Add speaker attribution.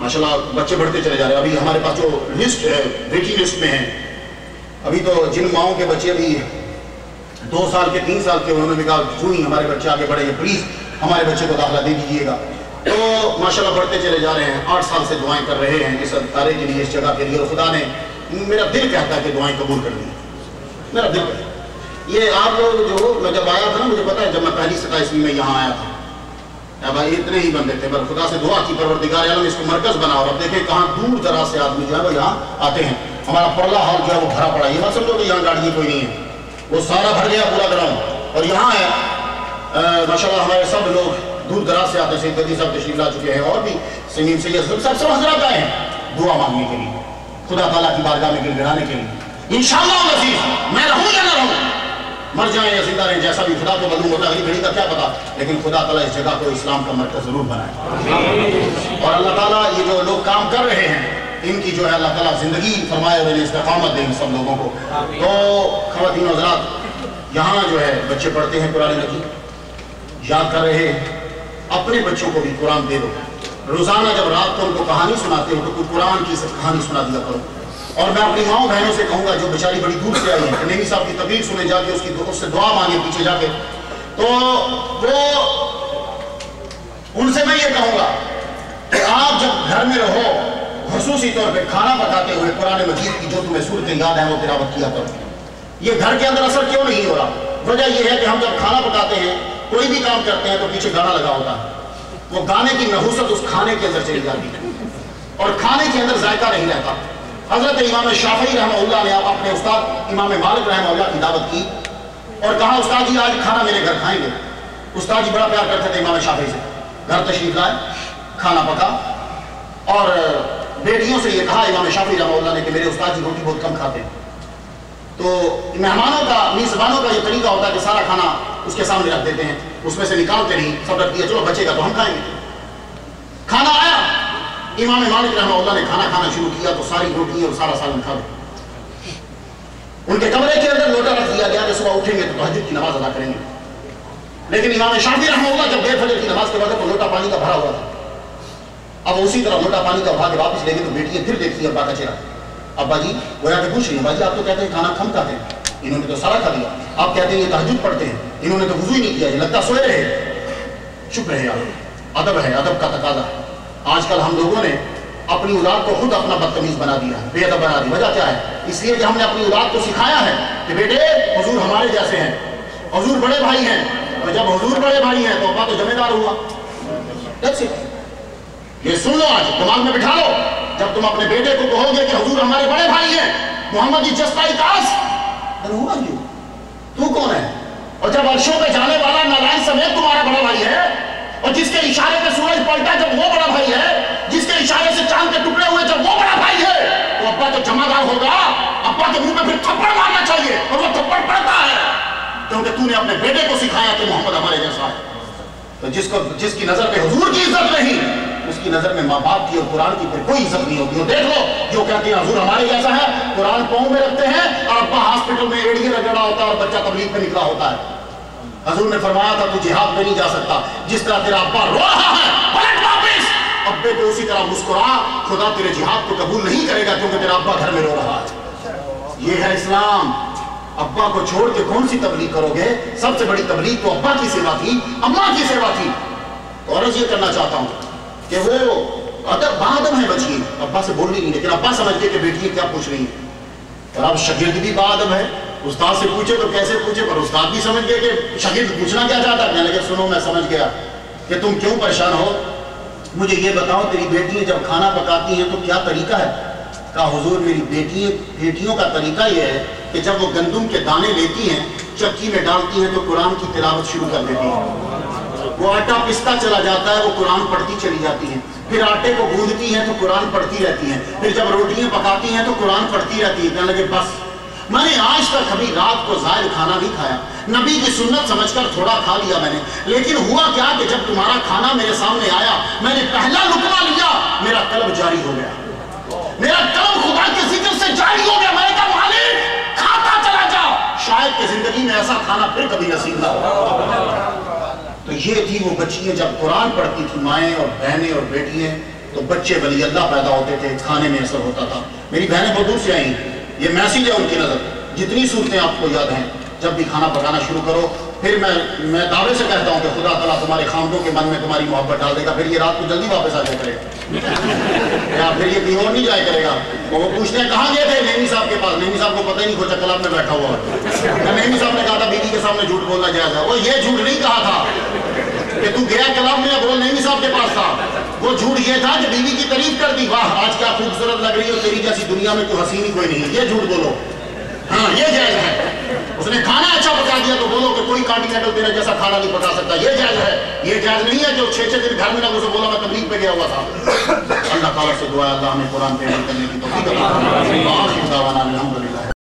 Speaker 1: माशाल्लाह बच्चे बढ़ते चले जा रहे हैं। अभी हमारे पास जो लिस्ट है वेटिंग लिस्ट में है, अभी तो जिन माओं के बच्चे अभी 2 साल के 3 साल के, उन्होंने भी कहा क्यों ही हमारे बच्चे आगे बढ़ेंगे, प्लीज हमारे बच्चे को दाखिला दे दीजिएगा। तो माशाल्लाह बढ़ते चले जा रहे हैं। 8 साल से दुआएं कर रहे हैं इस अदारे के लिए, इस जगह के लिए, और खुदा ने, मेरा दिल कहता है कि दुआएं कबूल कर ली, मेरा दिल कहता है। ये आप लोग जो, मैं जब आया था ना, मुझे पता है जब मैं पहली 27वीं में यहाँ आया था, भाई इतने ही बंदे थे, पर खुदा से दुआ की परवरदिगार आलम इसको मरकज बना, और अब देखें कहाँ दूर दराज से आदमी जो है वो यहाँ आते हैं। हमारा परला हॉल जो है वो भरा पड़ा है, ये मत समझो कि यहाँ गाड़ी कोई नहीं है, वो सारा भर गया पूरा ग्राउंड। और यहाँ है माशाल्लाह हमारे सब लोग दूर दराज से आते हैं, सैयद गद्दी साहब तशरीफ ला चुके हैं, और भी समीम सैयद सब हज़रात आए हैं दुआ मांगने के लिए, खुदा ताला की बारगाह में गिड़गिड़ाने के लिए। इंशाअल्लाह नसीब मैं रहूँ या ना रहूँ, मर जाएं या जिंदा रहें, जैसा भी खुदा को मालूम होता है, अगली घड़ी का क्या पता, लेकिन खुदा ताला इस जगह को इस्लाम का मरकज जरूर बनाए। और अल्लाह ताला ये जो लोग काम कर रहे हैं, इनकी जो है अल्लाह ताला जिंदगी फरमाए और इन्हें इस्तिकामत दें सब लोगों को। तो ख़वातीन और हज़रात, यहाँ जो है बच्चे पढ़ते हैं कुरान मजीद, याद कर रहे हैं, अपने बच्चों को भी कुरान दे दो। रोजाना जब रात को उनको कहानी सुनाते हो तो कोई कुरान की कहानी सुना दिया करो। और मैं अपनी माओ बहनों से कहूँगा जो बेचारी बड़ी दूर से आई है, नेमी साहब की तकरीर सुने जाके उससे दुआ मांगे पीछे जाके, तो वो उनसे मैं ये कहूँगा कि आप जब घर में रहो, खुसूसी तौर पे खाना पकाते हुए कुरान मजीद की जो तुम्हें सूरतें याद है वो तिलावत किया करो। ये घर के अंदर असर क्यों नहीं हो रहा? वजह यह है कि हम जब खाना पकाते हैं, कोई भी काम करते हैं तो पीछे गाना लगा होता है, वो गाने की नहुसत उस खाने के अंदर चली जाती है और खाने के अंदर जायका नहीं रहता। हजरत इमाम शाफी रहमतुल्लाह ने अपने उस्ताद इमाम मालिक रहमतुल्लाह की दावत की और कहा उस्ताद जी आज खाना मेरे घर खाएंगे। उस्ताद जी बड़ा प्यार करते थे इमाम शाफी से, घर तशरीफ लाए, खाना पका, और बेटियों से ये कहा इमाम शाफी रहमतुल्लाह ने कि मेरे उस्ताद जी रोटी बहुत कम खाते हैं। तो मेहमानों का, मेज़बानों का ये तरीका होता है कि सारा खाना उसके सामने रख देते हैं, उसमें से निकालते नहीं, सब रख दिया, चलो बचेगा तो हम खाएंगे। खाना आया, इमाम मालिक रहमतुल्लाह ने खाना खाना शुरू किया तो सारी रोटी और सारा सालन खा गए। उनके कमरे के अंदर लोटा रख दिया गया कि सुबह उठेंगे तो तहज्जुद की नमाज अदा करेंगे। लेकिन इमाम शाफी रहमतुल्लाह जब गए फजर की नमाज के बाद तो लोटा पानी का भरा हुआ था। अब उसी तरह लोटा पानी का उठा के वापस ले गए तो बेटियां फिर देखती अब्बा का चेहरा। अब्बा जी वो आके पूछ रही है, अब्बा जी आप तो कहते हैं खाना कम खाते हैं, इन्होंने तो सारा खा लिया। आप कहते हैं ये तहज्जुद पढ़ते हैं, इन्होंने तो वुज़ू ही नहीं किया, लगता सोए रहे। शुक्र है यार, अदब है, अदब का तकाजा है। आजकल हम लोगों ने अपनी औलाद को खुद अपना बदतमीज बना दिया, बेअदब बना दिया। वजह क्या है? इसलिए कि हमने अपनी औलाद को सिखाया है कि बेटे हुजूर हमारे जैसे हैं, हुजूर बड़े भाई हैं, और जब हुजूर बड़े भाई हैं तो अब्बा तो जमेदार हुआ। That's it. ये सुन लो, आज दिमाग में बिठा लो, जब तुम अपने बेटे को कहोगे कि हुजूर हमारे बड़े भाई हैं, मोहम्मद जस्ताई कास, तू कौन है? और जब अर्शों पे जाने वाला नारायण समेत तुम्हारा बड़ा भाई है, और जिसके इशारे पे सूरज पलटा जब वो बड़ा भाई है, जिसके इशारे से चांद के टुकड़े हुए जब वो बड़ा भाई है, तो अब्बा तो जमादार होगा। अब्बा के मुंह पे फिर थप्पड़ मारना चाहिए, और वो थप्पड़ पड़ता है क्योंकि तूने अपने बेटे को सिखाया कि मोहम्मद हमारे जैसा है। तो जिसकी नजर पे हुजूर की इज्जत नहीं, उसकी नजर में माँ बाप की और कुरान की फिर कोई इज्जत नहीं होती। देख लो जो कहते हैं हुजूर हमारे जैसा है, कुरान पाँव में रखते हैं और अब्बा हॉस्पिटल में एड़िए रगड़ा होता है और बच्चा तबलीग में निकला होता है। हुजूर ने फरमाया था तू जिहाद में नहीं जा सकता, जिस तरह तेरा अब्बा रो रहा है पलट वापस, अब्बे को उसी तरह मुस्कुरा, खुदा तेरे जिहाद को कबूल नहीं करेगा क्योंकि तेरा अब्बा घर में रो रहा है। ये है इस्लाम। अब्बा को छोड़ के कौन सी तबलीग करोगे? सबसे बड़ी तबलीग तो अब्बा की सेवा थी, अम्मा की सेवा थी। तो अर्ज ये करना चाहता हूँ कि वो अदब बादब है बच्ची, अब्बा से बोल रही नहीं, लेकिन अब्बा समझ के कि बेटी क्या पूछ रही है। और अब शागिर्द भी बादब है, उस्ताद से पूछे तो कैसे पूछे, पर उस्ताद भी समझ गए कि शागिर्द पूछना क्या चाहता है। कहने लगे सुनो मैं समझ गया कि तुम क्यों परेशान हो, मुझे ये बताओ तेरी बेटी जब खाना पकाती है तो क्या तरीका है? कहा हुजूर मेरी बेटियों का तरीका ये है कि जब वो गंदुम के दाने लेती हैं, चक्की में डालती हैं तो कुरान की तिलावत शुरू कर देती हैं। वो आटा पिसता चला जाता है, वो कुरान पढ़ती चली जाती हैं। फिर आटे को गूंदती हैं तो कुरान पढ़ती रहती हैं। फिर जब रोटियां पकाती हैं तो कुरान पढ़ती रहती है। कहने लगे बस मैंने आज तक कभी रात को ज़ायद खाना नहीं खाया, नबी की सुन्नत समझकर थोड़ा खा लिया मैंने, लेकिन हुआ क्या कि जब तुम्हारा खाना मेरे सामने आया, मैंने पहला लुकमा लिया, मेरा कल्ब जारी हो गया, मेरा कल्ब खुदा के जिक्र से जारी हो गया। मैंने कहा मालिक खाता चला जाओ, शायद कि जिंदगी में ऐसा खाना फिर कभी नसीब ना हो। तो ये थी वो बच्चियां जब कुरान पढ़ती थी, माएँ और बहनें और बेटियां, تو بچے ولی اللہ پیدا ہوتے تھے، کھانے میں اثر ہوتا تھا. میری بہنیں بہت دور سے آئی، یہ میسیج ہے ان کی نظر. جتنی صورتیں آپ کو یاد ہیں، جب بھی کھانا پکانا شروع کرو، پھر میں دعوے سے کہتا ہوں کہ خدا تعالیٰ تمہارے خامدوں کے من میں تمہاری محبت ڈال دے گا. پھر یہ رات کو جلدی واپس آ جائے کرے گا، یا پھر یہ کہیں اور نہیں جائے کرے گا. وہ پوچھتے ہیں کہاں گئے تھے؟ نیمی صاحب کے پاس. نیمی صاحب کو پتہ ہی نہیں، کھوچا کلاب میں بیٹھا ہوا. نیمی صاحب نے کہا تھا بیوی کے سامنے جھوٹ بولنا جائز ہے. وہ یہ جھوٹ نہیں کہا تھا کہ تو گیا کلاب میں، اب وہ نیمی صاحب کے پاس تھا. وہ جھوٹ یہ تھا کہ بیوی کی تعریف کر دی، واہ آج کیا خوبصورت لگ رہی ہے، تیری جیسی دنیا میں تو حسین ہی کوئی نہیں. یہ جھوٹ بولو، ہاں یہ جائز ہے. اس نے کھانا اچھا پکا دیا تو بولو کہ کوئی کانٹینینٹل تیرے جیسا کھانا نہیں پکا سکتا. یہ جائز ہے. یہ جائز نہیں ہے کہ 6 دن گھر میں نہ اسے بولا میں تبلیغ پہ گیا ہوا تھا. اللہ تعالیٰ سے دعا ہے اللہ ہمیں قرآن پہ عمل کرنے کی توفیق عطا فرمائے.